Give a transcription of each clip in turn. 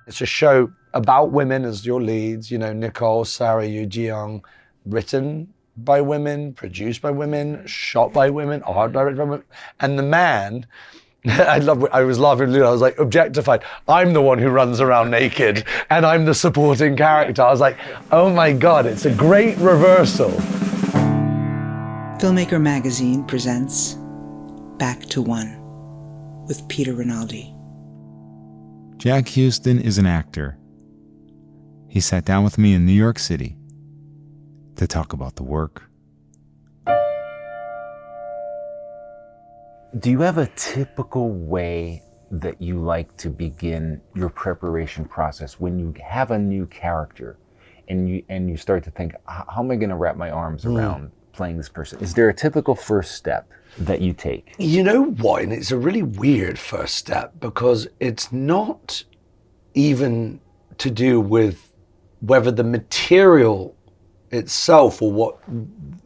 It's a show about women as your leads, you know, Nicole, Sarah, Yu Ji-young, written by women, produced by women, shot by women, art directed by women. And the man, I was laughing, I was like, objectified. I'm the one who runs around naked and I'm the supporting character. I was like, oh my God, it's a great reversal. Filmmaker Magazine presents Back to One with Peter Rinaldi. Jack Huston is an actor. He sat down with me in New York City to talk about the work. Do you have a typical way that you like to begin your preparation process when you have a new character and you start to think, how am I going to wrap my arms around playing this person? Is there a typical first step that you take? You know what? And it's a really weird first step because it's not even to do with whether the material itself or what,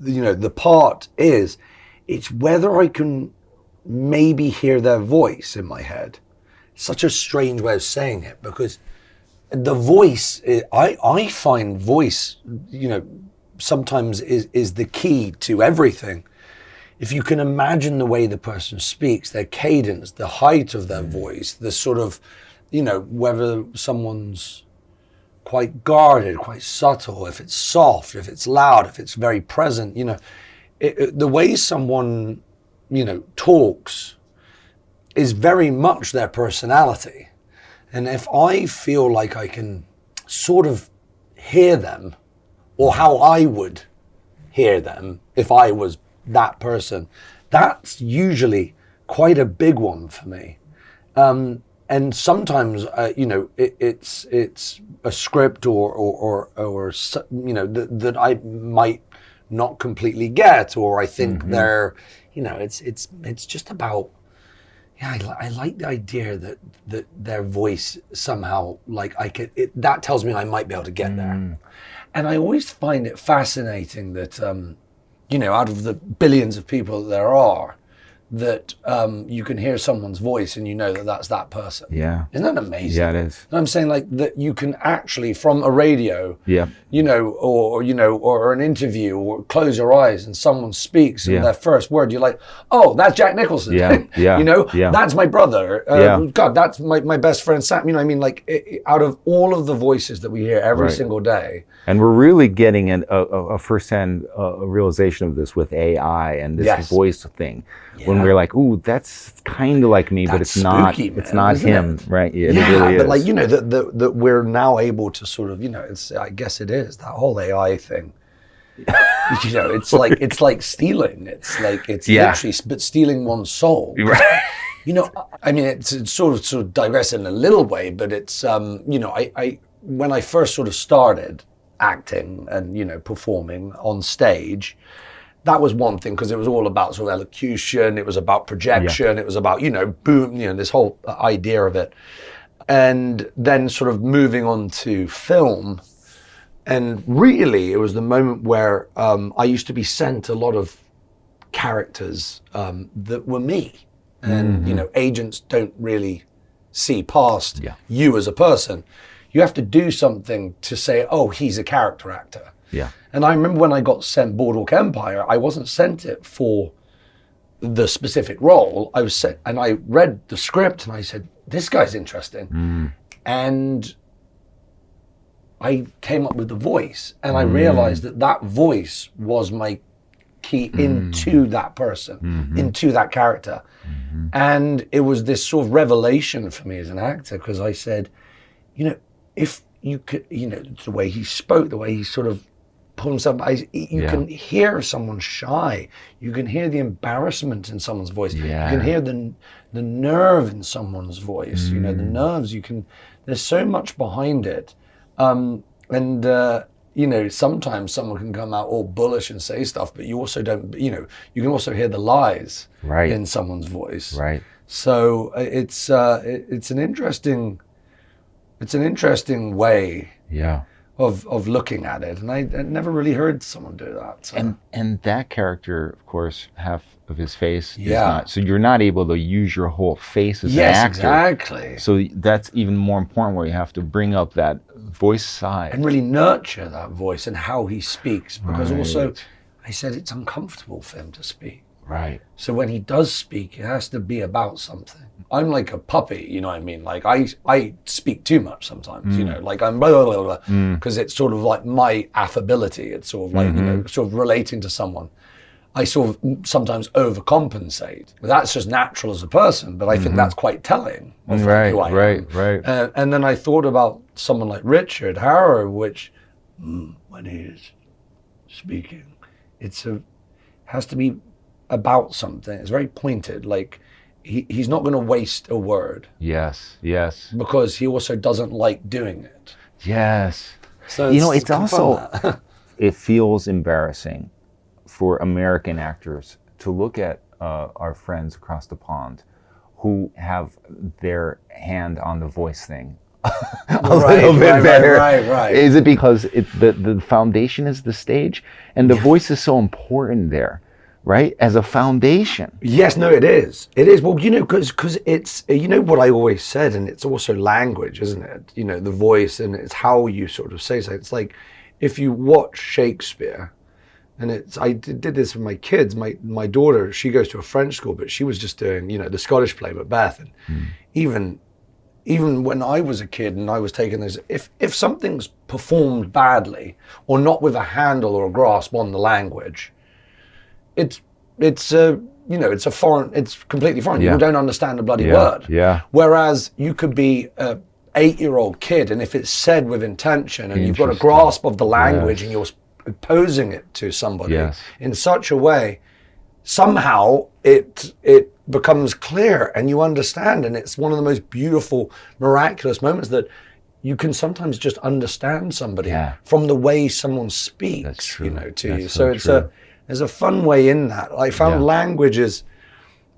you know, the part is. It's whether I can maybe hear their voice in my head. Such a strange way of saying it, because the voice, I find voice, you know, sometimes is the key to everything. If you can imagine the way the person speaks, their cadence, the height of their voice, the sort of, you know, whether someone's quite guarded, quite subtle, if it's soft, if it's loud, if it's very present, you know, the way someone, you know, talks is very much their personality. And if I feel like I can sort of hear them, or how I would hear them if I was that person, that's usually quite a big one for me. And sometimes, you know, it's a script or you know, that I might not completely get, or I think they're, you know, it's just about, yeah, I like the idea that their voice somehow, like that tells me I might be able to get there. And I always find it fascinating that, you know, out of the billions of people there are, that you can hear someone's voice and you know that that's that person. Yeah. Isn't that amazing? Yeah, it is. And I'm saying, like, that you can actually, from a radio, Yeah. you know, or you know, or an interview, or close your eyes and someone speaks and their first word, you're like, oh, that's Jack Nicholson. Yeah, yeah, you know, yeah. that's my brother. Yeah. God, that's my best friend Sam. You know what I mean? Like, out of all of the voices that we hear every single day. And we're really getting a firsthand realization of this with AI and this voice thing. Yeah. When we're like, ooh, that's kind of like me, but it's spooky, not. Man, it's not him, it? Right? Yeah, it really is. But like, you know, that we're now able to sort of, you know, it's, I guess it is that whole AI thing. You know, it's like stealing. It's like literally, but stealing one's soul. Right. You know, I mean, it's sort of digressing in a little way, but it's you know, I when I first sort of started acting and, you know, performing on stage, that was one thing, because it was all about sort of elocution, it was about projection, it was about, you know, boom, you know, this whole idea of it. And then sort of moving on to film, and really it was the moment where I used to be sent a lot of characters that were me. And, you know, agents don't really see past you as a person. You have to do something to say, oh, he's a character actor. Yeah. And I remember when I got sent Boardwalk Empire, I wasn't sent it for the specific role. I was sent, and I read the script and I said, this guy's interesting. And I came up with the voice, and I realized that voice was my key into that person, into that character. And it was this sort of revelation for me as an actor, because I said, you know, if you could, you know, the way he spoke, the way he sort of pulled himself, you can hear someone shy. You can hear the embarrassment in someone's voice. Yeah. You can hear the nerve in someone's voice. You know, the nerves. There's so much behind it, and you know, sometimes someone can come out all bullish and say stuff, but you also don't. You know, you can also hear the lies in someone's voice. Right. So it's an interesting way of looking at it, and I never really heard someone do that. So. And that character, of course, half of his face is Yeah. not, so you're not able to use your whole face as Yes, an actor. exactly. So that's even more important, where you have to bring up that voice side. And really nurture that voice and how he speaks, because also, Right. I said it's uncomfortable for him to speak. Right. So when he does speak, it has to be about something. I'm like a puppy, you know what I mean? Like I speak too much sometimes, you know, like I'm blah, blah, blah, blah, because it's sort of like my affability. It's sort of like, you know, sort of relating to someone. I sort of sometimes overcompensate. But that's just natural as a person, but I think that's quite telling of Right, who I am. right. And then I thought about someone like Richard Harrow, which when he is speaking, has to be about something. It's very pointed. Like he's not going to waste a word. Yes. Because he also doesn't like doing it. Yes. So It's also, it feels embarrassing for American actors to look at our friends across the pond who have their hand on the voice thing a little bit better. Right. Is it because the foundation is the stage, and the voice is so important there, right? As a foundation. Yes, no, it is. It is. Well, you know, because it's, you know what I always said, and it's also language, isn't it? You know, the voice, and it's how you sort of say something. It's like if you watch Shakespeare, and I did this with my kids. My daughter, she goes to a French school, but she was just doing, you know, the Scottish play Macbeth, and even when I was a kid and I was taking this, if something's performed badly or not with a handle or a grasp on the language, it's completely foreign. Yeah. You don't understand a bloody Yeah, word. yeah. Whereas you could be a 8-year-old kid, and if it's said with intention and you've got a Interesting. grasp of the language, Yes. and you're posing it to somebody Yes. in such a way, somehow it becomes clear and you understand, and it's one of the most beautiful, miraculous moments that you can sometimes just understand somebody from the way someone speaks. That's true. You know, to That's you. so There's a fun way in that. I found languages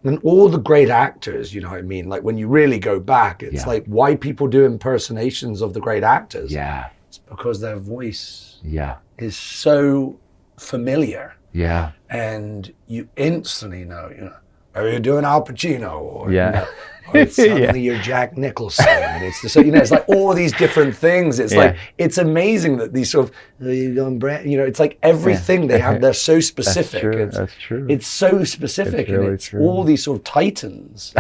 and all the great actors, you know what I mean? Like when you really go back, it's like why people do impersonations of the great actors. Yeah. It's because their voice Yeah. is so familiar. Yeah. And you instantly know, you know, are you doing Al Pacino? Or, Yeah. you know, or it's suddenly you're Jack Nicholson. And it's so, you know, it's like all these different things. It's like, it's amazing that these sort of, you know, it's like everything they have, they're so specific. That's true. It's so specific. It's really and it's true. all these sort of titans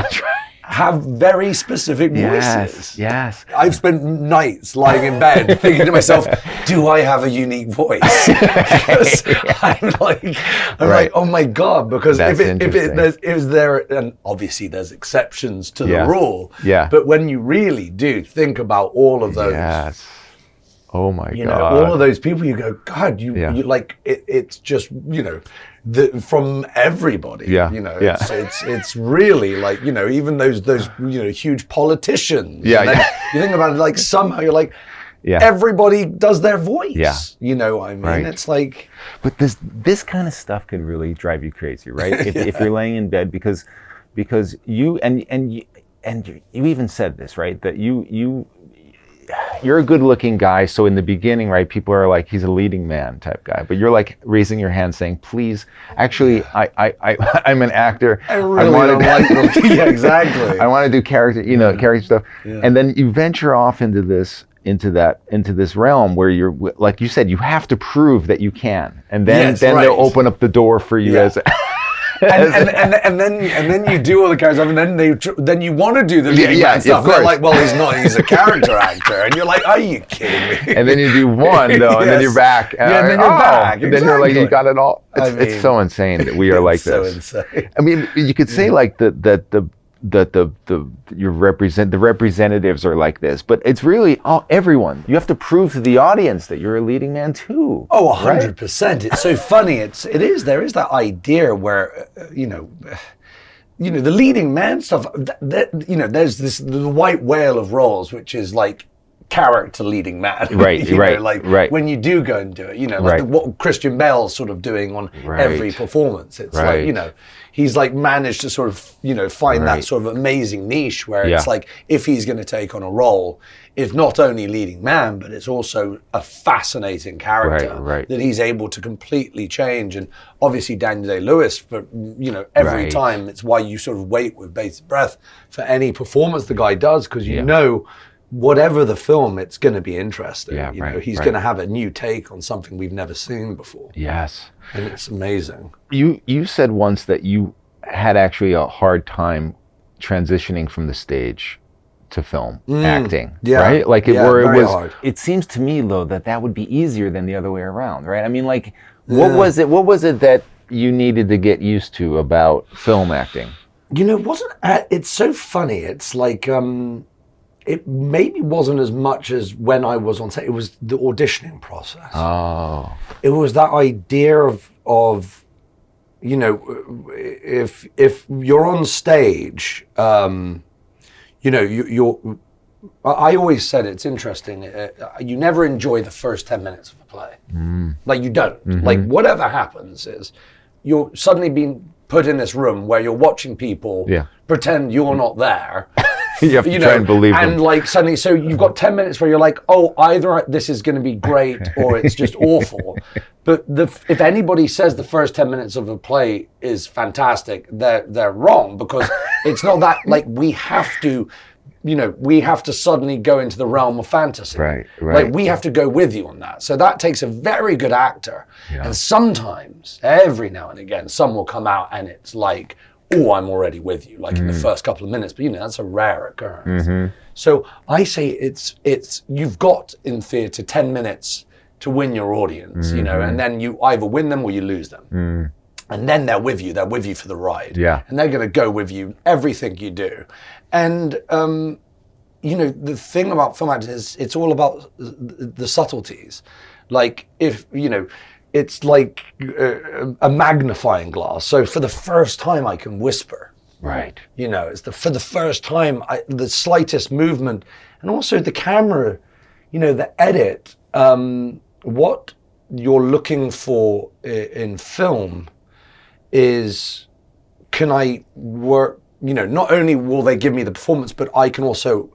have very specific voices. Yes. I've spent nights lying in bed thinking to myself, do I have a unique voice? Because I'm like, oh my God, because That's is there, and obviously there's exceptions to the rule, but when you really do think about all of those, oh my you God, know, all of those people, you go, God, you like, it's just, you know, from everybody, you know, it's really like, you know, even those, you know, huge politicians. And then you think about it, like somehow you're like, everybody does their voice. You know what I mean? It's like, but this kind of stuff could really drive you crazy, right? If you're laying in bed, because you and you even said this, right? That you're a good-looking guy, so in the beginning, right, people are like, he's a leading man type guy, but you're like raising your hand saying, please, actually, I'm an actor. I really don't like them. Yeah, exactly. I want to do character, you know, character stuff, and then you venture off into this realm where you're, like you said, you have to prove that you can, and then they'll open up the door for you as. And then you do all the characters, and then you want to do the leading man stuff. They're like, well, he's not. He's a character actor, and you're like, are you kidding me? And then you do one though, and then you're back. And then you're back. And then you're like, you got it all. It's so insane that we are like this. So insane. I mean, you could say like the representatives are like this, but it's really everyone. You have to prove to the audience that you're a leading man too. Oh, 100%. It's so funny. There is that idea where, you know, the leading man stuff, you know, there's the white whale of roles, which is like character leading man. Right, You right, know, like right. when you do go and do it, you know, like Right. what Christian Bale's sort of doing on Right. every performance. It's like, Right. you know, he's like managed to sort of, you know, find that Right. sort of amazing niche where Yeah. it's like, if he's going to take on a role, it's not only leading man, but it's also a fascinating character Right, right. that he's able to completely change. And obviously Daniel Day-Lewis, for, you know, every Right. time, it's why you sort of wait with bated breath for any performance the guy does, because you Yeah. know, whatever the film, it's going to be interesting. Yeah, you know, right, he's right. going to have a new take on something we've never seen before. Yes. And it's amazing. You said once that you had actually a hard time transitioning from the stage to film acting, yeah, right? Like yeah, where it very was. hard. It seems to me though that would be easier than the other way around, right? I mean, like, what was it? What was it that you needed to get used to about film acting? You know, it's so funny. It's like, it maybe wasn't as much as when I was on set. It was the auditioning process. Oh, It was that idea of, you know, if you're on stage, you know, you're. I always said it's interesting. You never enjoy the first 10 minutes of a play. Like you don't. Like whatever happens is, you're suddenly being put in this room where you're watching people pretend you're not there. you have to try and believe them. And like suddenly, so you've got 10 minutes where you're like, oh, either this is going to be great or it's just awful. But if anybody says the first 10 minutes of a play is fantastic, they're wrong, because it's not that. Like we have to, you know, we have to suddenly go into the realm of fantasy. Right, right. Like we have to go with you on that. So that takes a very good actor. And sometimes, every now and again, some will come out and it's like, oh, I'm already with you, like in the first couple of minutes. But you know, that's a rare occurrence. So I say it's you've got in theatre 10 minutes to win your audience, you know, and then you either win them or you lose them. And then they're with you for the ride. Yeah. And they're going to go with you everything you do. And you know, the thing about film acting is it's all about the subtleties. Like if, you know, it's like a magnifying glass. So for the first time I can whisper. Right. You know, it's for the first time, the slightest movement, and also the camera, you know, the edit, what you're looking for in film is, can I work, you know, not only will they give me the performance, but I can also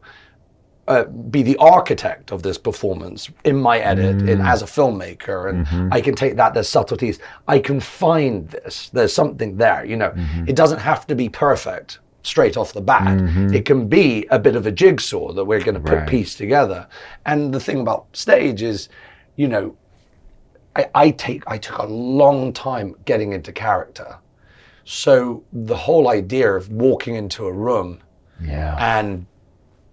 be the architect of this performance in my edit as a filmmaker, and I can take that, there's subtleties, I can find this, there's something there, you know. It doesn't have to be perfect straight off the bat. It can be a bit of a jigsaw that we're going to put piece together. And the thing about stage is, you know, I took a long time getting into character. So the whole idea of walking into a room and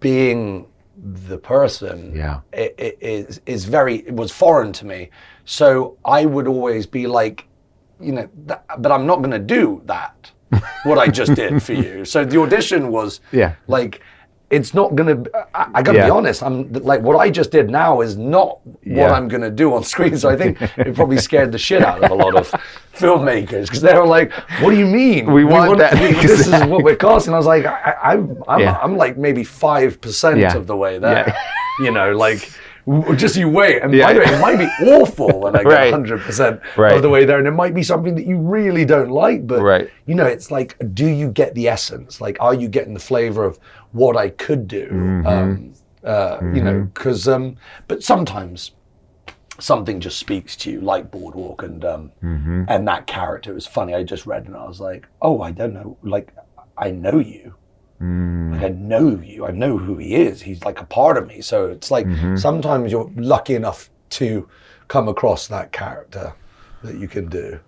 being the person it was foreign to me. So I would always be like, you know, but I'm not going to do that, what I just did for you. So the audition was like, it's not going to, I got to be honest, I'm like, what I just did now is not what I'm going to do on screen. So I think it probably scared the shit out of a lot of filmmakers, because they were like, what do you mean? We want that. This is what we're casting. I was like, I'm like maybe 5% of the way there. You know, like, just you wait. And by the way, it might be awful when I get 100% of the way there. And it might be something that you really don't like. But, you know, it's like, do you get the essence? Like, are you getting the flavor of what I could do? You know, because, but sometimes something just speaks to you, like Boardwalk, and that character was funny. I just read and I was like, oh, I don't know. Like, I know you. Like, I know you. I know who he is. He's like a part of me. So it's like sometimes you're lucky enough to come across that character that you can do.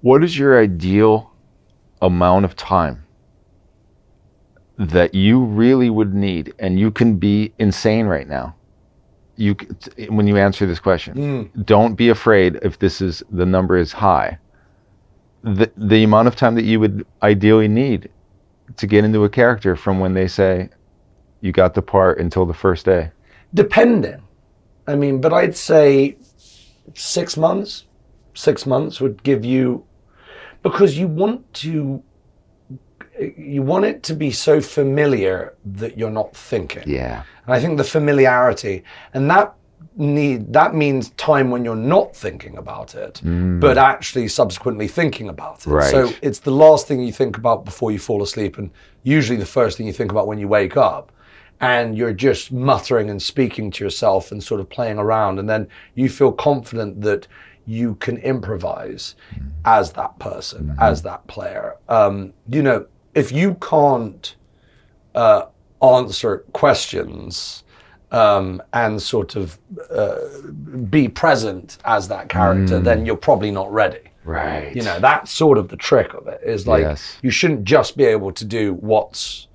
What is your ideal amount of time that you really would need? And you can be insane right now. When you answer this question, don't be afraid if the number is high. The amount of time that you would ideally need to get into a character from when they say you got the part until the first day? Depending. I mean, but I'd say 6 months. 6 months would give you, because you want to, you want it to be so familiar that you're not thinking. Yeah. And I think the familiarity, and that means time when you're not thinking about it, but actually subsequently thinking about it. Right. So it's the last thing you think about before you fall asleep, and usually the first thing you think about when you wake up. And you're just muttering and speaking to yourself and sort of playing around, and then you feel confident that you can improvise as that person, as that player. You know, if you can't answer questions and sort of be present as that character, then you're probably not ready. Right. You know, that's sort of the trick of it, is like, Yes. you shouldn't just be able to do what's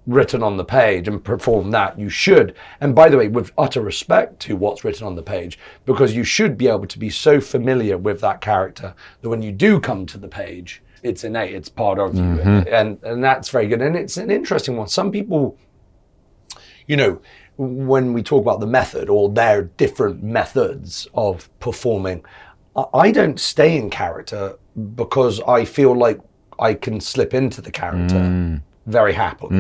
written on the page and perform that. You should, and by the way, with utter respect to what's written on the page, because you should be able to be so familiar with that character that when you do come to the page, it's innate, it's part of you, and that's very good. And it's an interesting one. Some people, you know, when we talk about the method or their different methods of performing, I don't stay in character because I feel like I can slip into the character very happily.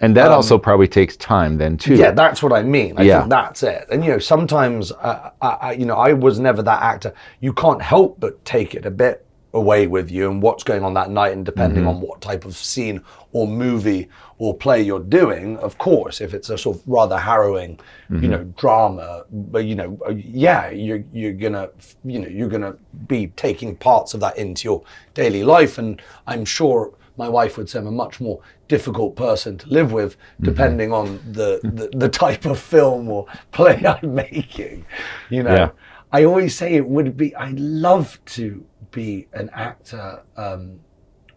And that also probably takes time then too. Yeah, that's what I mean. I Yeah. think that's it. And you know, sometimes I was never that actor. You can't help but take it a bit away with you and what's going on that night, and depending on what type of scene or movie or play you're doing, of course, if it's a sort of rather harrowing, you know, drama, but you know, yeah, you're gonna be taking parts of that into your daily life, and I'm sure my wife would say I'm a much more difficult person to live with, depending on the type of film or play I'm making. You know, Yeah. I always say I'd love to be an actor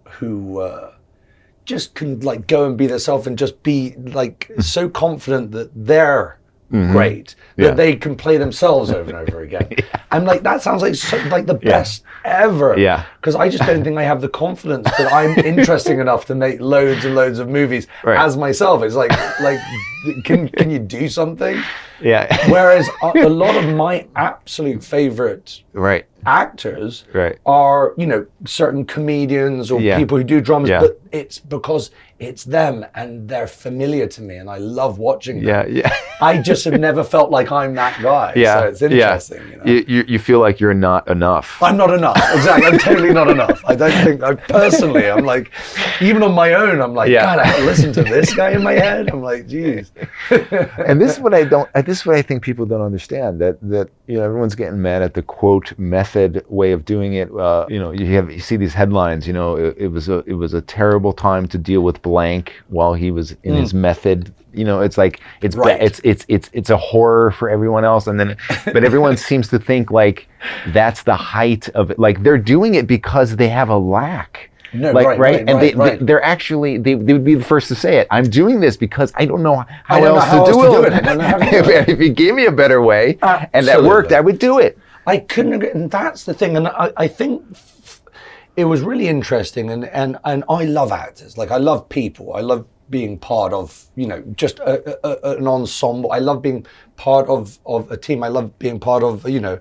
who just can like go and be themselves and just be like so confident that they're great, that they can play themselves over and over again. I'm like, that sounds like the best ever. Yeah. Because I just don't think I have the confidence that I'm interesting enough to make loads and loads of movies as myself. It's like can you do something? Yeah. Whereas a lot of my absolute favorite Right. actors Right. are, you know, certain comedians or Yeah. people who do dramas, Yeah. but it's because it's them and they're familiar to me and I love watching them. Yeah. Yeah. I just have never felt like I'm that guy. Yeah. So it's interesting. Yeah. You know? You feel like you're not enough. I'm not enough. Exactly. I'm totally not enough. I don't think, I'm like, even on my own, I'm like, God, I have to listen to this guy in my head. I'm like, geez. And this is what I think people don't understand, that you know, everyone's getting mad at the quote method way of doing it. You know, you see these headlines, you know, it was a terrible time to deal with blank while he was in his method. You know, it's like it's a horror for everyone else, and then but everyone seems to think like that's the height of it. Like they're doing it because they have a lack. No, like, right, and they're actually they would be the first to say it. I'm doing this because I don't know how else to do it. I don't know how to do it. If you gave me a better way and that worked, I would do it. I couldn't agree, and that's the thing. And I think it was really interesting. And I love actors. Like I love people. I love being part of, you know, just an ensemble. I love being part of a team. I love being part of, you know.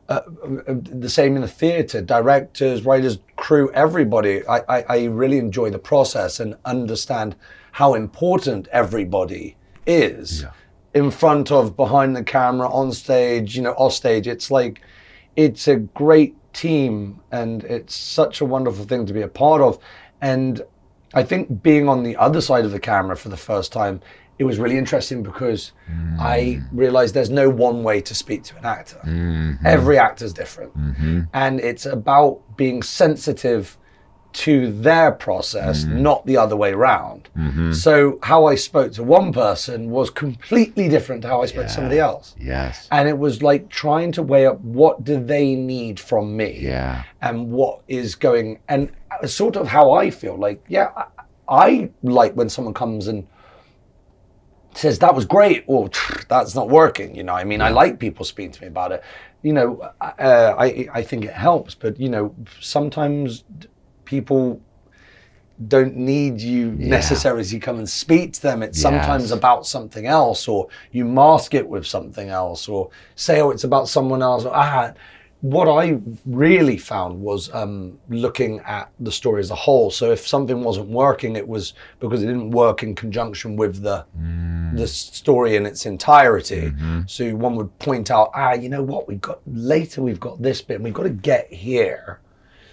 The same in the theatre, directors, writers, crew, everybody. I really enjoy the process and understand how important everybody is in front of, behind the camera, on stage, you know, off stage. It's like, it's a great team and it's such a wonderful thing to be a part of. And I think being on the other side of the camera for the first time, it was really interesting because I realized there's no one way to speak to an actor. Every actor's different. And it's about being sensitive to their process, not the other way around. So how I spoke to one person was completely different to how I spoke to somebody else. Yes. And it was like trying to weigh up, what do they need from me? Yeah. And what is going, and sort of how I feel. Like, yeah, I like when someone comes and says, that was great, or that's not working. You know, I mean, I like people speaking to me about it. You know, I think it helps, but you know, sometimes people don't need you necessarily to come and speak to them. It's sometimes about something else, or you mask it with something else, or say, oh, it's about someone else. Or, what I really found was looking at the story as a whole. So if something wasn't working, it was because it didn't work in conjunction with the story in its entirety. So one would point out, you know what, we've got this bit and we've got to get here.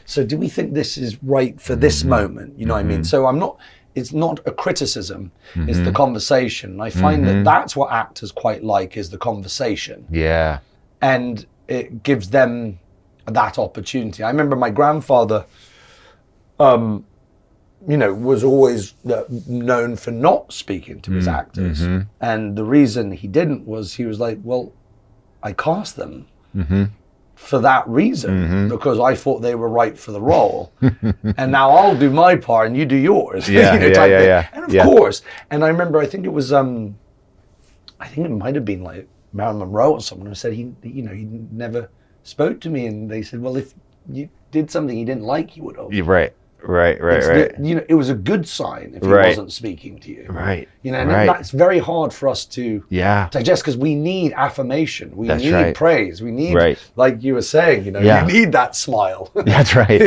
So do we think this is right for this moment? You know what I mean? So it's not a criticism, it's the conversation. And I find that that's what actors quite like, is the conversation. Yeah. And it gives them that opportunity. I remember my grandfather, was always known for not speaking to his actors. And the reason he didn't was he was like, well, I cast them for that reason, because I thought they were right for the role. And now I'll do my part and you do yours. Yeah, And of course, and I remember, I think it was, I think it might have been like Marilyn Monroe or someone who said he never spoke to me, and they said, well, if you did something he didn't like, he would have. Right. It was a good sign if he wasn't speaking to you. Right. And that's very hard for us to digest, because we need affirmation. We need praise. We need, like you were saying, you need that smile. That's right.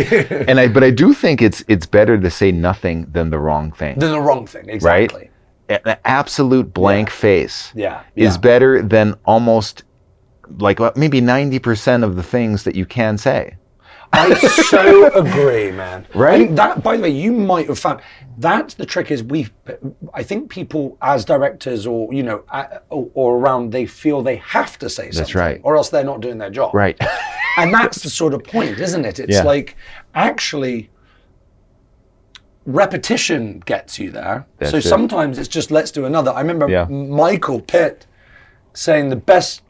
But I do think it's better to say nothing than the wrong thing. Than the wrong thing, exactly. Right? An absolute blank face is Yeah. better than almost like maybe 90% of the things that you can say. I so agree, man. Right? I think that, by the way, you might have found, that's the trick, is I think people as directors or around, they feel they have to say something. That's right. Or else they're not doing their job. Right. And that's the sort of point, isn't it? It's like, actually, repetition gets you there. That's so it. sometimes it's just, let's do another. I remember Michael Pitt saying the best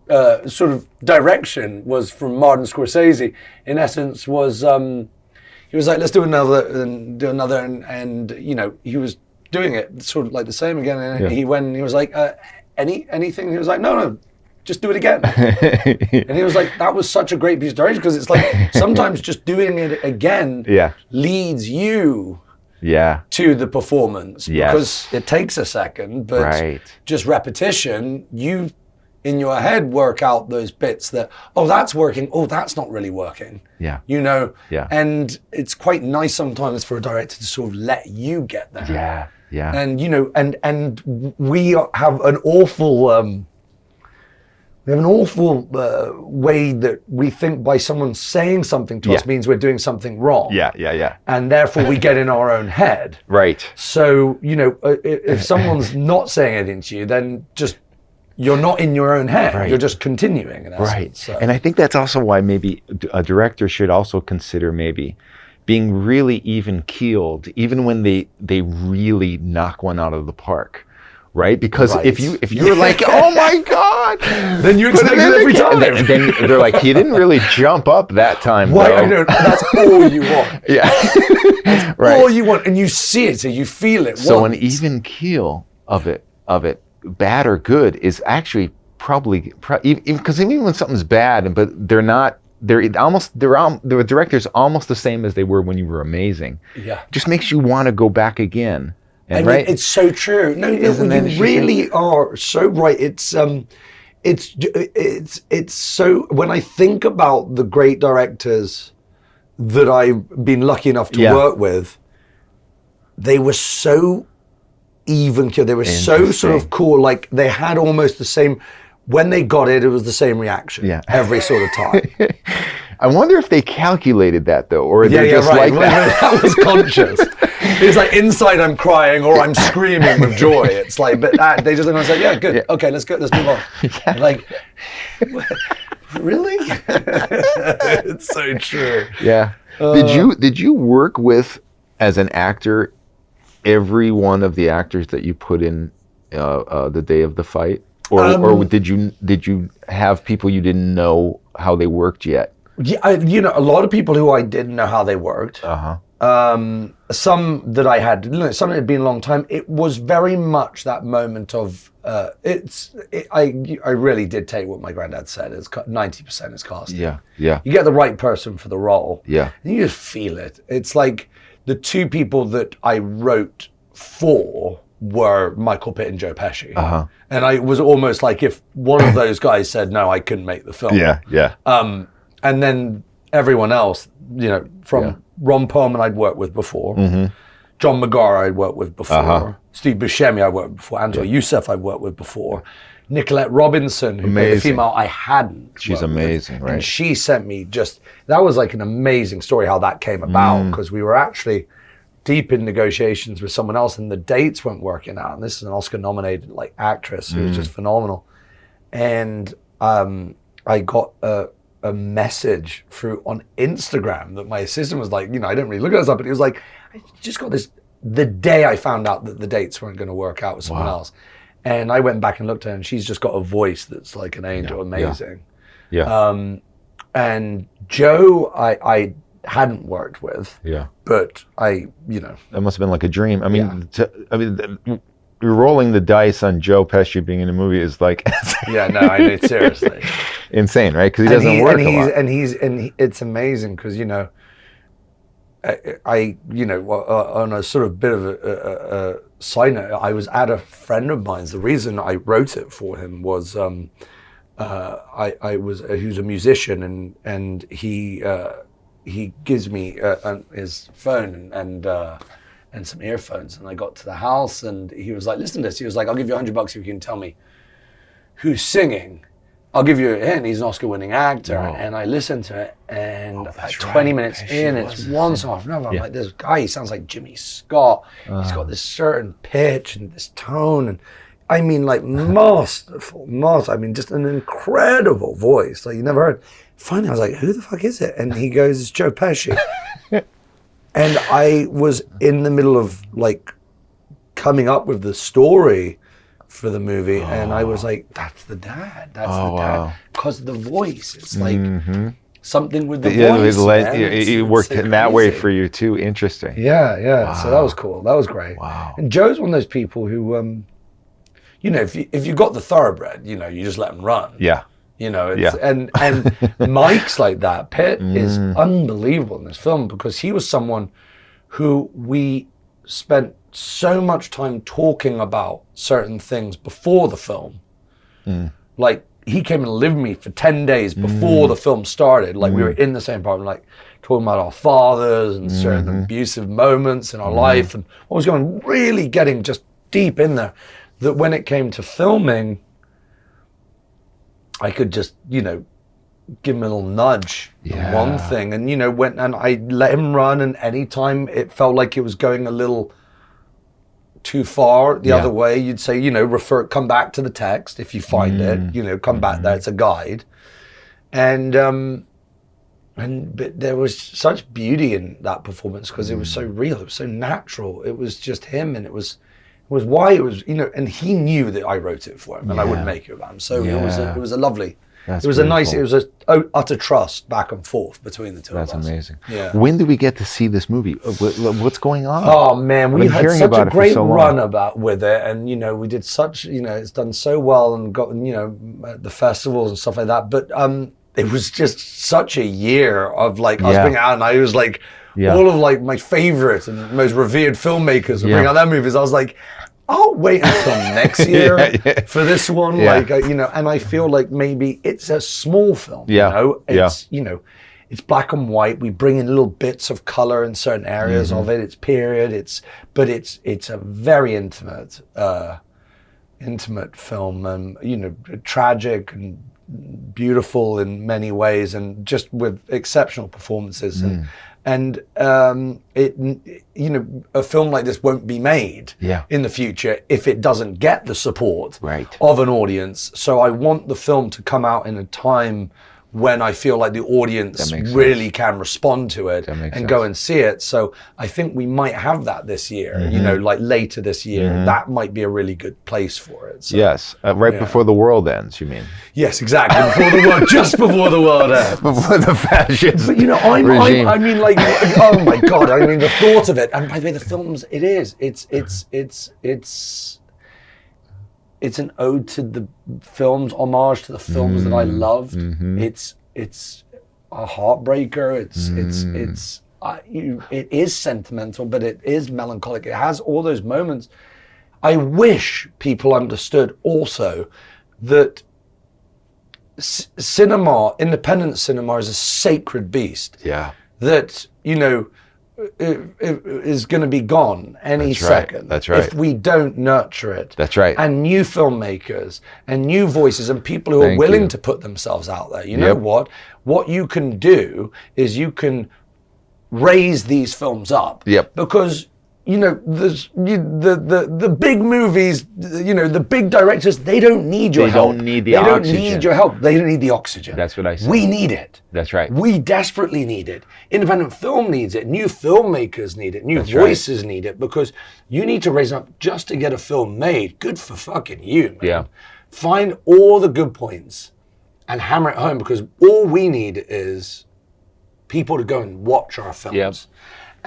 sort of direction was from Martin Scorsese, in essence, was he was like, let's do another and do another, and he was doing it sort of like the same again, and he was like, anything, he was like, no, just do it again. And he was like, that was such a great piece of direction, because it's like sometimes just doing it again leads you to the performance, because it takes a second, but just repetition, you in your head work out those bits that, that's working, that's not really working. And it's quite nice sometimes for a director to sort of let you get there. And and we have an awful way that we think by someone saying something to us means we're doing something wrong. And therefore we get in our own head. Right. So, if someone's not saying anything to you, then just, you're not in your own head. You're just continuing in essence. Right. So. And I think that's also why maybe a director should also consider maybe being really even keeled, even when they really knock one out of the park. Right? Because if you're like, oh my God, then you expect it every time. And then they're like, he didn't really jump up that time. Right, I know. That's all you want. That's all you want, and you see it, so you feel it. So an even keel of it, bad or good, is actually probably because even when something's bad, but the director's almost the same as they were when you were amazing. Just makes you want to go back again. And right, it's so true. No, you really are so right. It's so, when I think about the great directors that I've been lucky enough to work with, they were so even. They were so sort of cool. Like they had almost the same. When they got it, it was the same reaction every sort of time. I wonder if they calculated that though, or they're just like that. That was conscious. It's like inside I'm crying or I'm screaming with joy. It's like, but they just look and say, yeah, good. Okay, let's go. Let's move on. Like, really? It's so true. Yeah. Did you work with, as an actor, every one of the actors that you put in the day of the fight, or did you have people you didn't know how they worked yet? Yeah, a lot of people who I didn't know how they worked. Some that I had, some that had been a long time. It was very much that moment of I really did take what my granddad said. It's 90% is casting. Yeah. You get the right person for the role. Yeah. And you just feel it. It's like the two people that I wrote for were Michael Pitt and Joe Pesci. And I was almost like if one of those guys said no, I couldn't make the film. And then everyone else, you know, from Ron Perlman I'd worked with before, John McGarr I'd worked with before, Steve Buscemi I'd worked with before, Angela Youssef I'd worked with before, Nicolette Robinson, who played the female I hadn't. She's amazing, right? And she sent me that was like an amazing story how that came about, because we were actually deep in negotiations with someone else and the dates weren't working out. And this is an Oscar nominated like actress who was just phenomenal. And I got a message through on Instagram that my assistant was like, you know, I didn't really look at this up, but he was like, I just got this the day I found out that the dates weren't going to work out with someone else. And I went back and looked at her, and she's just got a voice that's like an angel, amazing. And Joe, I hadn't worked with, but I, you know. That must have been like a dream. I mean, rolling the dice on Joe Pesci being in a movie is like I mean, seriously insane, right? Because he doesn't work a lot. And it's amazing because, you know, I you know, on a sort of bit of a side note, I was at a friend of mine's. The reason I wrote it for him was he was a musician, and he gives me his phone and some earphones, and I got to the house and he was like, listen to this. He was like, I'll give you $100 if you can tell me who's singing. I'll give you a hint. He's an Oscar-winning actor. And I listened to it, and 20 minutes in, it's one song after another. I'm like, this guy, he sounds like Jimmy Scott. He's got this certain pitch and this tone, and I mean, like masterful. I mean, just an incredible voice. Like you never heard. Finally, I was like, who the fuck is it? And he goes, it's Joe Pesci. And I was in the middle of like coming up with the story for the movie, and I was like, that's the dad. That's the dad. Because the voice, it's like something with the voice. It worked in that way for you too. Interesting. Yeah. So that was cool. That was great. And Joe's one of those people who, you know, if you got the thoroughbred, you know, you just let them run. You know, and Mike's like that. Pitt is unbelievable in this film because he was someone who we spent so much time talking about certain things before the film. Like he came and lived with me for 10 days before the film started. Like we were in the same apartment, like talking about our fathers and certain abusive moments in our life and what was going on, really getting just deep in there. That when it came to filming, I could just, you know, give him a little nudge on one thing, and you know, went and I let him run, and anytime it felt like it was going a little too far the other way, you'd say, you know, come back to the text if you find it, you know, come back there, it's a guide. And but there was such beauty in that performance because it was so real, it was so natural, it was just him, and it was why it was, you know, and he knew that I wrote it for him and I wouldn't make it about him. So it was a lovely, it was a utter trust back and forth between the two of us. That's amazing. Yeah. When do we get to see this movie? What's going on? Oh man, we had such a great run with it, and you know, we did such, you know, it's done so well and got, you know, the festivals and stuff like that. But it was just such a year of like, I was bringing out, and I was like, all of like my favorite and most revered filmmakers would bring out their movies. I was like, I'll wait until next year for this one. Like, you know, and I feel like maybe it's a small film, you know, it's, you know, it's black and white. We bring in little bits of color in certain areas of it. It's period. But it's a very intimate film, and, you know, tragic and beautiful in many ways, and just with exceptional performances. And it, you know, a film like this won't be made in the future if it doesn't get the support of an audience. So I want the film to come out in a time when I feel like the audience really can respond to it and go and see it. So I think we might have that this year, you know, like later this year. That might be a really good place for it. So, before the world ends, you mean? Yes, exactly. Before the world, just before the world ends. Before the fascist But you know, I mean, like, oh my God, I mean, the thought of it, and by the way, the films, it's an ode to the films, homage to the films that I loved. It's a heartbreaker. It is sentimental, but it is melancholic. It has all those moments. I wish people understood also that cinema, independent cinema, is a sacred beast. Yeah. That, it is going to be gone any second. That's right. If we don't nurture it. That's right. And new filmmakers and new voices and people who are willing to put themselves out there. You know what? What you can do is you can raise these films up. Yep. Because the big movies, the big directors, they don't need your help. They don't need the oxygen. They don't need your help. They don't need the oxygen. That's what I said. We need it. That's right. We desperately need it. Independent film needs it. New filmmakers need it. New voices need it, because you need to raise up just to get a film made. Good for fucking you, man. Yeah. Find all the good points and hammer it home, because all we need is people to go and watch our films. Yep.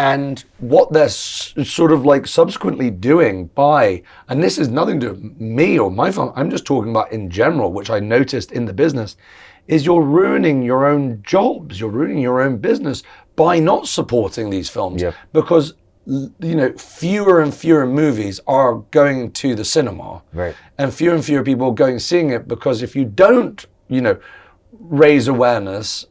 And what they're sort of like subsequently doing by, and this is nothing to do with me or my film, I'm just talking about in general, which I noticed in the business, is you're ruining your own jobs, you're ruining your own business by not supporting these films. Yep. Because, fewer and fewer movies are going to the cinema. Right. And fewer people are going seeing it, because if you don't, raise awareness,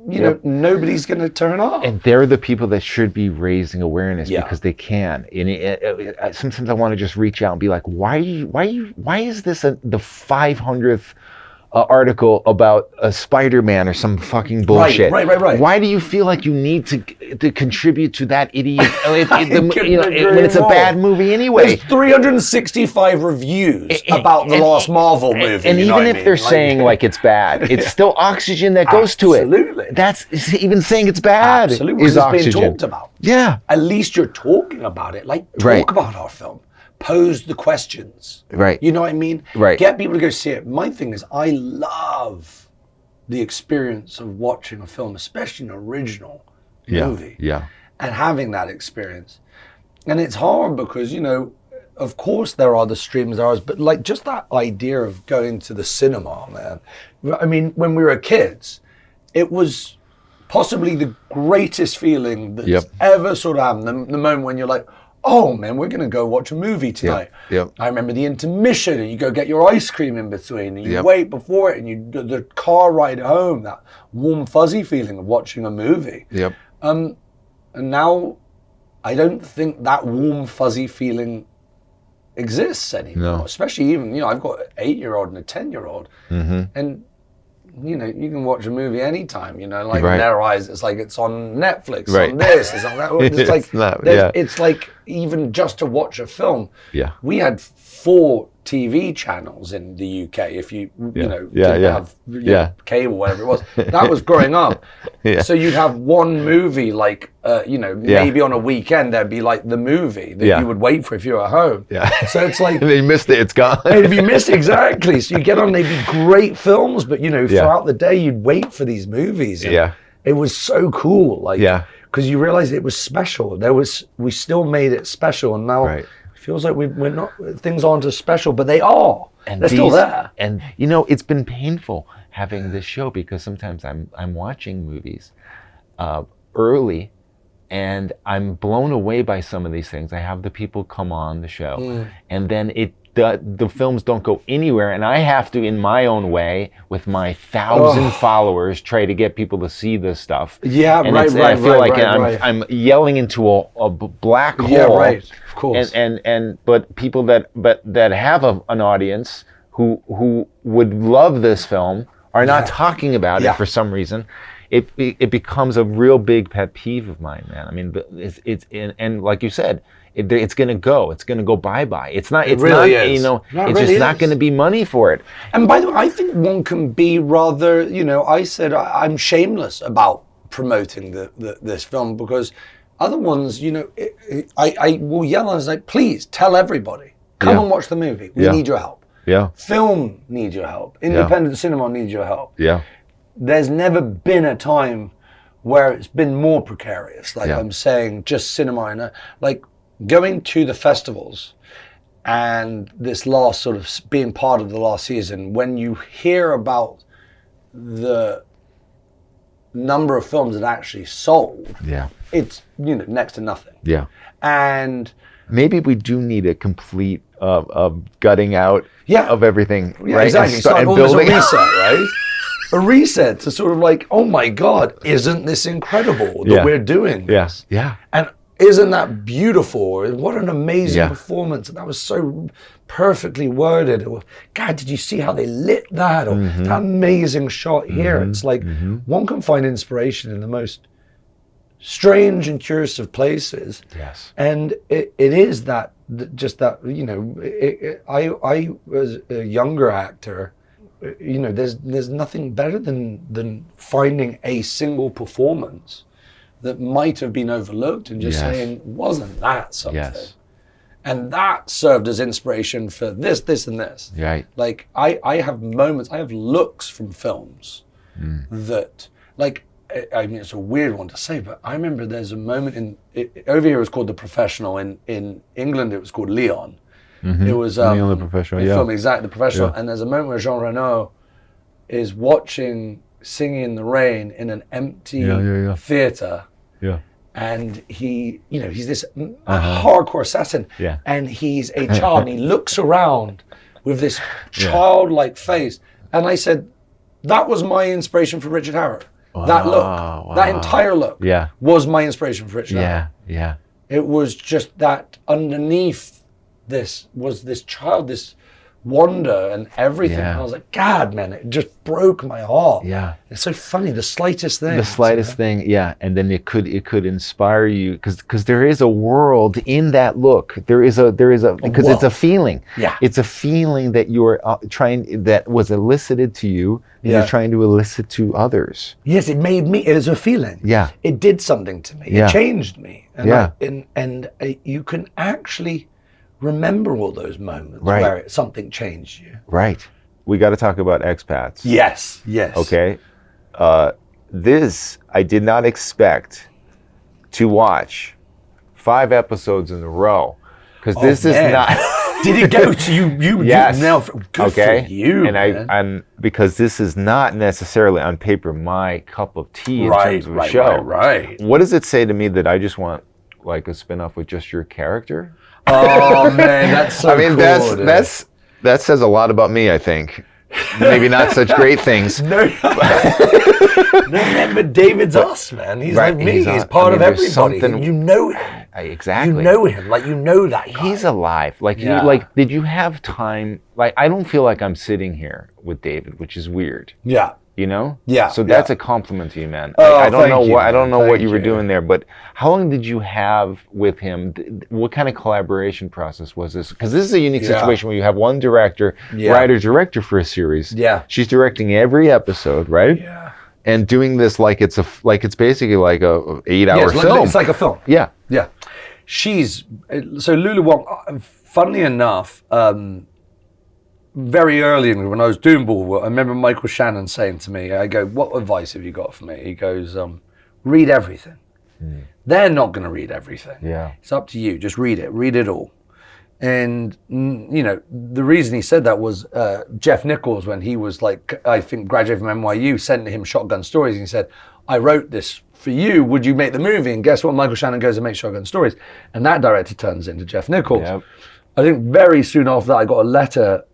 nobody's going to turn up. And they're the people that should be raising awareness, because they can. And sometimes I want to just reach out and be like, why is this the 500th article about a Spider-Man or some fucking bullshit? Right. Why do you feel like you need to contribute to that idiot when it's a bad movie anyway? There's 365 reviews about the last Marvel movie. And even if they're saying like it's bad, it's still oxygen that goes to it. Absolutely. That's even saying it's bad. Absolutely. Is It's oxygen. being talked about. Yeah. At least you're talking about it. Like, talk about our film. Pose the questions. Right. You know what I mean? Right. Get people to go see it. My thing is, I love the experience of watching a film, especially an original movie. Yeah. And having that experience. And it's hard because, of course there are the streams, but like just that idea of going to the cinema, man. I mean, when we were kids, it was possibly the greatest feeling that's ever sort of happened. The moment when you're like, oh man, we're going to go watch a movie tonight. Yep. I remember the intermission, and you go get your ice cream in between, and you wait before it, and the car ride home, that warm fuzzy feeling of watching a movie. Yep. And now I don't think that warm fuzzy feeling exists anymore. No. Especially even, I've got an 8-year-old and a 10-year-old. Mm-hmm. And you can watch a movie anytime, in their eyes, it's like it's on Netflix, on this, it's on that. It's like even just to watch a film. Yeah. We had 4 TV channels in the UK. If you didn't have cable, whatever it was, that was growing up. So you'd have one movie, like maybe on a weekend there'd be like the movie that you would wait for if you were at home. So it's like if you missed it, it's gone. And if you missed exactly, so you get on, they'd be great films, but throughout the day you'd wait for these movies. And it was so cool, because you realize it was special. We still made it special, and now. Right. Feels like we're not, things aren't as special, but they are. And they're still there. And it's been painful having this show, because sometimes I'm watching movies early, and I'm blown away by some of these things. I have the people come on the show, and then the films don't go anywhere, and I have to, in my own way, with my 1,000 followers, try to get people to see this stuff. Yeah, and I feel like I'm yelling into a black hole. Yeah, right. Of course. But people that have an audience who would love this film are not talking about it for some reason. It becomes a real big pet peeve of mine, man. I mean, it's and like you said, it's going to go bye-bye. It's not is. It's just not going to be money for it. And by the way, I think one can be rather, I said I'm shameless about promoting this film, because other ones, I will yell, and I was like, please tell everybody, come and watch the movie. We need your help. Yeah. Film needs your help. Independent cinema needs your help. Yeah. There's never been a time where it's been more precarious. I'm saying, just cinema, and like going to the festivals, and this last sort of being part of the last season, when you hear about the number of films that actually sold, it's next to nothing. Yeah. And maybe we do need a complete gutting out Yeah. of everything, Yeah, right? exactly. And, Start and almost building. a reset, right? A reset to sort of like, oh my God, isn't this incredible that Yeah. we're doing this? Yeah. And isn't that beautiful? What an amazing Yeah. performance. And that was so perfectly worded. Or, God, did you see how they lit that? Or that amazing shot here. It's like one can find inspiration in the most strange and curious of places. Yes. And it is that, just that, you know, I was a younger actor. You know, there's nothing better than finding a single performance that might have been overlooked and just Yes. saying, wasn't that something? Yes. And that served as inspiration for this, and this. Right. Like I have moments, I have looks from films that, like, I mean, it's a weird one to say, but I remember there's a moment over here it was called The Professional. In England it was called Leon. It was Leon the Professional, yeah. film, exactly, The Professional. Yeah. And there's a moment where Jean Reno is watching Singing in the Rain in an empty theater. Yeah. And he, you know, he's this hardcore assassin. Yeah. And he's a child and he looks around with this childlike face. And I said, that was my inspiration for Richard Howard. That look, that entire look was my inspiration for Richard Howard. Yeah. It was just that underneath this was this child, this wonder and everything. Yeah. And I was like, God, man, it just broke my heart. Yeah. It's so funny, the slightest thing. The slightest thing, yeah. And then it could inspire you because there is a world in that look. There is a because it's a feeling. Yeah. It's a feeling that you're that was elicited to you and you're trying to elicit to others. Yes, it made me, it is a feeling. Yeah. It did something to me. Yeah. It changed me. And Yeah. and you can actually remember all those moments Right. where something changed you. Right. We got to talk about expats. Yes. Okay. This I did not expect to watch 5 episodes in a row because this is man. not. Did it go to you? Yes. You now, good for you. And and because this is not necessarily on paper my cup of tea in terms of a show. Right. What does it say to me that I just want like a spin-off with just your character? Oh man, that's so I mean, cool. Dude. that says a lot about me, I think. Maybe not such great things. No, but David's us, man. He's Right, like me. He's there's part of everybody. something- You know him. Exactly. You know him. Like, you know that guy. He's alive. Like, Yeah. did you have time? Like, I don't feel like I'm sitting here with David, which is weird. Yeah. You know? Yeah, So that's yeah. a compliment to you, man. Oh, I don't thank know you, what I don't man. know what Thank you were you. doing there, but how long did you have with him? What kind of collaboration process was this? Because this is a unique Yeah. situation where you have one director, Yeah. writer-director for a series. Yeah. She's directing every episode, right? Yeah. And doing this like it's basically like a 8-hour Yeah, film. it's like a film. Yeah. Yeah. So Lulu Wong, funnily enough, very early when I was doing Bulwark, I remember Michael Shannon saying to me, I go, what advice have you got for me? He goes, read everything. They're not going to read everything. Yeah. It's up to you. Just read it all. And, you know, the reason he said that was Jeff Nichols, when he was like, I think graduated from NYU, sent him Shotgun Stories. And he said, I wrote this for you. Would you make the movie? And guess what? Michael Shannon goes and makes Shotgun Stories. And that director turns into Jeff Nichols. Yep. I think very soon after that, I got a letter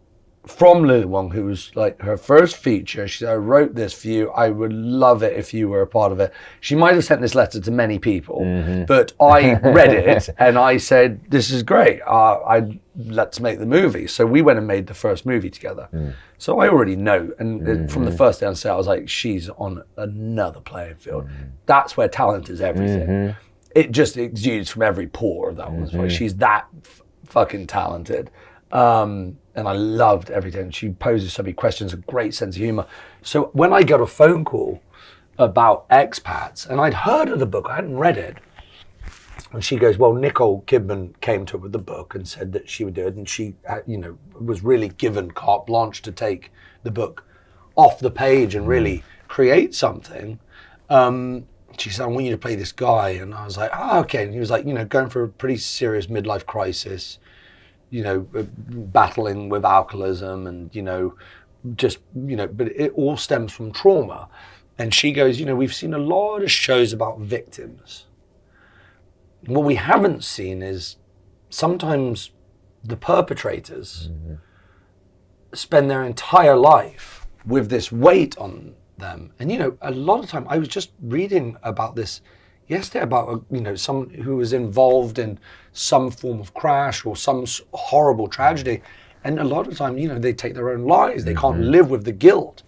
from Lulu Wong, who was like her first feature. She said, I wrote this for you. I would love it if you were a part of it. She might have sent this letter to many people, but I read it and I said, this is great. Let's make the movie. So we went and made the first movie together. So I already know. And from the first day on set, I was like, she's on another playing field. That's where talent is everything. It just exudes from every pore of that woman's voice. She's that fucking talented. And I loved everything. She poses so many questions, a great sense of humor. So when I got a phone call about expats, and I'd heard of the book, I hadn't read it. And she goes, well, Nicole Kidman came to her with the book and said that she would do it. And she, you know, was really given carte blanche to take the book off the page and really create something. She said, I want you to play this guy. And I was like, oh, okay. And he was like, you know, going for a pretty serious midlife crisis, you know, battling with alcoholism and, you know, just, you know, but it all stems from trauma. And she goes, you know, we've seen a lot of shows about victims. What we haven't seen is sometimes the perpetrators spend their entire life with this weight on them. And, you know, a lot of time, I was just reading about this yesterday about, you know, someone who was involved in some form of crash or some horrible tragedy. And a lot of the time, you know, they take their own lives. They can't live with the guilt.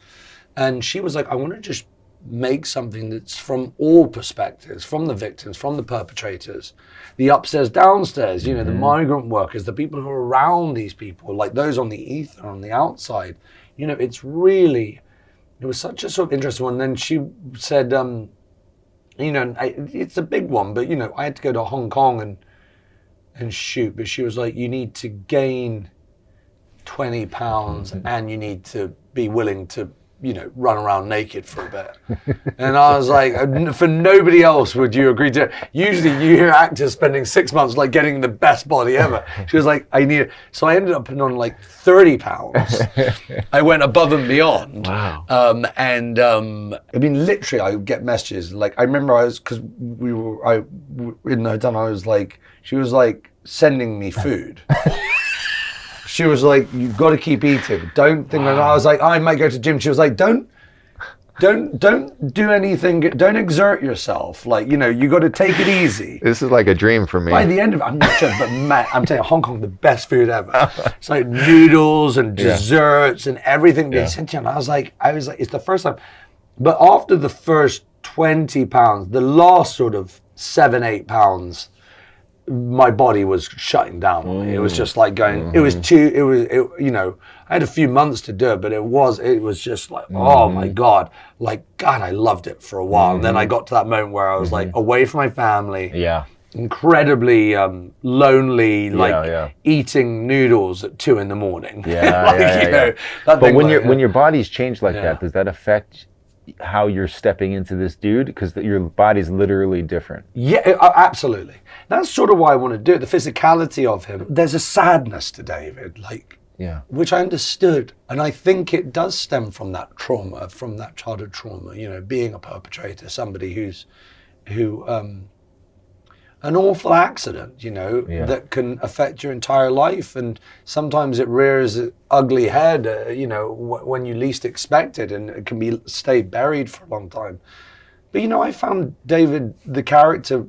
And she was like, I want to just make something that's from all perspectives, from the victims, from the perpetrators, the upstairs, downstairs, you know, the migrant workers, the people who are around these people, like those on the ether, on the outside. You know, it's really, it was such a sort of interesting one. And then she said, you know, it's a big one, but, you know, I had to go to Hong Kong and shoot, but she was like, you need to gain 20 pounds and you need to be willing to, you know, run around naked for a bit. And I was like, for nobody else would you agree to. Usually you hear actors spending 6 months like getting the best body ever. She was like, I need it. So I ended up putting on like 30 pounds. I went above and beyond. Wow. I mean, literally I would get messages. Like, I remember because in the hotel, I was like, she was like sending me food. She was like, you've got to keep eating. Don't think that. I was like, I might go to gym. She was like, don't do anything. Don't exert yourself. Like, you know, you got to take it easy. This is like a dream for me. By the end of it, I'm not joking, but man, I'm telling you, Hong Kong, the best food ever. It's like noodles and desserts and everything they sent you. And I was like, it's the first time. But after the first 20 pounds, the last sort of 7-8 pounds, my body was shutting down on me. It was just like going, you know, I had a few months to do it, but it was just like, oh my God, like, God, I loved it for a while. And then I got to that moment where I was like away from my family, incredibly lonely, like eating noodles at 2 a.m. But when your body's changed like that, does that affect how you're stepping into this dude? Because your body's literally different. Yeah, absolutely. That's sort of why I want to do it. The physicality of him. There's a sadness to David, like, which I understood. And I think it does stem from that trauma, from that childhood trauma, you know, being a perpetrator, somebody who an awful accident, you know, that can affect your entire life. And sometimes it rears an ugly head, you know, when you least expect it, and it can stay buried for a long time. But, you know, I found David, the character,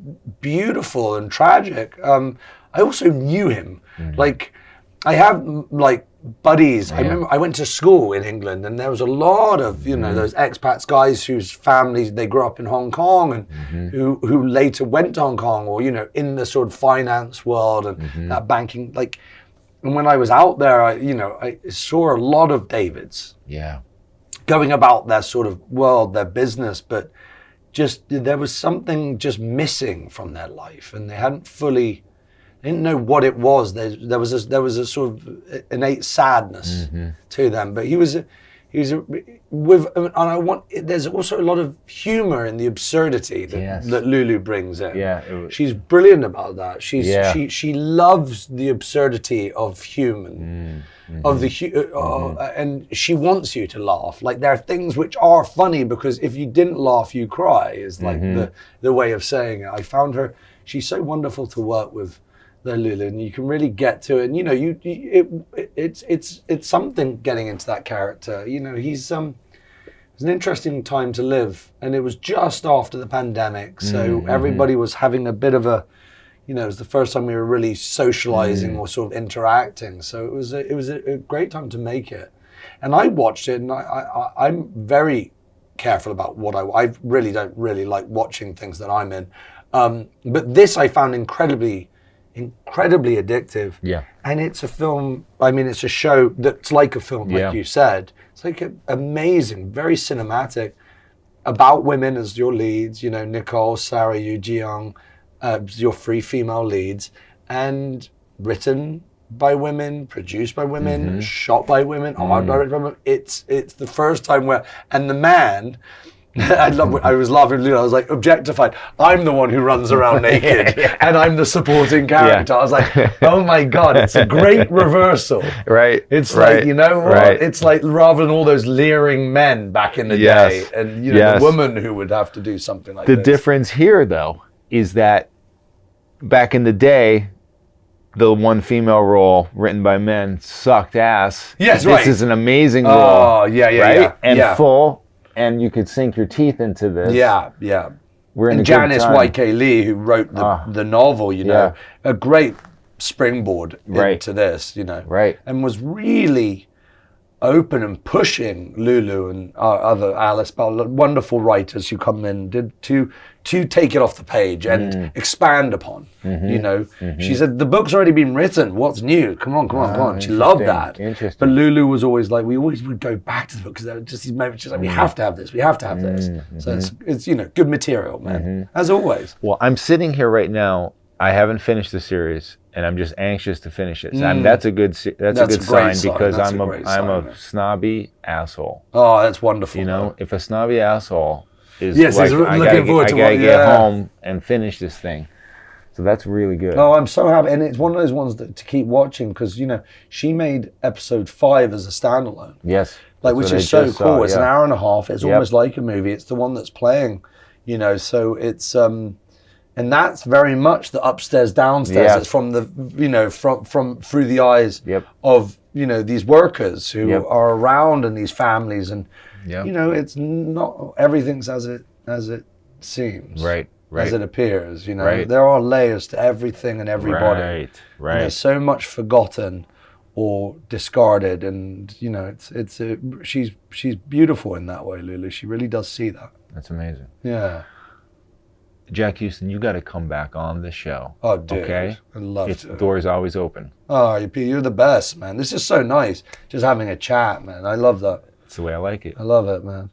beautiful and tragic. I also knew him. Like, I have, like, buddies. I remember I went to school in England, and there was a lot of, you know, those expats, guys whose families, they grew up in Hong Kong, and who later went to Hong Kong, or, you know, in the sort of finance world and that banking, like, and when I was out there, I saw a lot of Davids going about their sort of world, their business, but just, there was something just missing from their life, and they didn't know what it was. There was a sort of innate sadness to them. But there's also a lot of humor in the absurdity that Lulu brings in. She's brilliant about that. She loves the absurdity of human, and she wants you to laugh. Like, there are things which are funny because if you didn't laugh, you cry. Is like the way of saying it. I found her. She's so wonderful to work with. Lulu, and you can really get to it, and you know, it's something getting into that character. You know, it's an interesting time to live, and it was just after the pandemic, so everybody was having a bit of a, you know, it was the first time we were really socializing or sort of interacting. So it was a great time to make it, and I watched it, and I'm very careful about what I really don't really like watching things that I'm in, but this I found incredibly addictive. And it's a film, I mean, it's a show that's like a film, like you said. It's like amazing, very cinematic, about women as your leads, you know, Nicole, Sarah, Yu Jiyoung, your 3 female leads, and written by women, produced by women, shot by women, art directed by women. It's the first time where, and the man, I was laughing, I was like, objectified. I'm the one who runs around naked, and I'm the supporting character. I was like, oh my God, it's a great reversal. It's like, you know what? It's like, rather than all those leering men back in the day, and, you know, the woman who would have to do something like this. The difference here, though, is that back in the day, the one female role written by men sucked ass. Yes, this right. is an amazing role. Oh, yeah, yeah, right? yeah. And yeah. full, and you could sink your teeth into this. Yeah, yeah. We're in And a good Janice time. Y.K. Lee, who wrote the novel, you know, a great springboard into this, you know. Right. And was really open and pushing Lulu and our other Alice Bell, wonderful writers who come in to take it off the page and expand upon. You know, she said the book's already been written. What's new? Come on. She loved that. Interesting. But Lulu was always like, we always would go back to the book because there were just these moments. She's like, we have to have this. We have to have this. So it's you know, good material, man. As always. Well, I'm sitting here right now. I haven't finished the series, and I'm just anxious to finish it. So that's a good sign because I'm a snobby asshole. Oh, that's wonderful. You know, if a snobby asshole is Yes, like, he's I gotta get home and finish this thing. So that's really good. Oh, I'm so happy, and it's one of those ones that to keep watching because you know she made episode 5 as a standalone. Yes, like which is so cool. It's an hour and a half. It's almost like a movie. It's the one that's playing, you know. So it's and that's very much the upstairs downstairs. It's from the you know from through the eyes of you know these workers who are around and these families and you know it's not everything's as it seems. Right. As it appears, you know, there are layers to everything and everybody. Right. And there's so much forgotten or discarded, and you know, she's beautiful in that way, Lulu. She really does see that. That's amazing. Yeah. Jack Huston, you got to come back on the show. Oh, dude. Okay? I'd love to. The door's always open. Oh, you're the best, man. This is so nice. Just having a chat, man. I love that. That's the way I like it. I love it, man.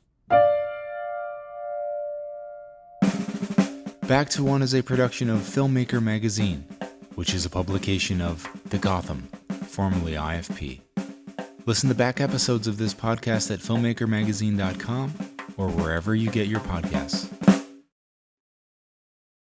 Back to One is a production of Filmmaker Magazine, which is a publication of The Gotham, formerly IFP. Listen to back episodes of this podcast at filmmakermagazine.com or wherever you get your podcasts.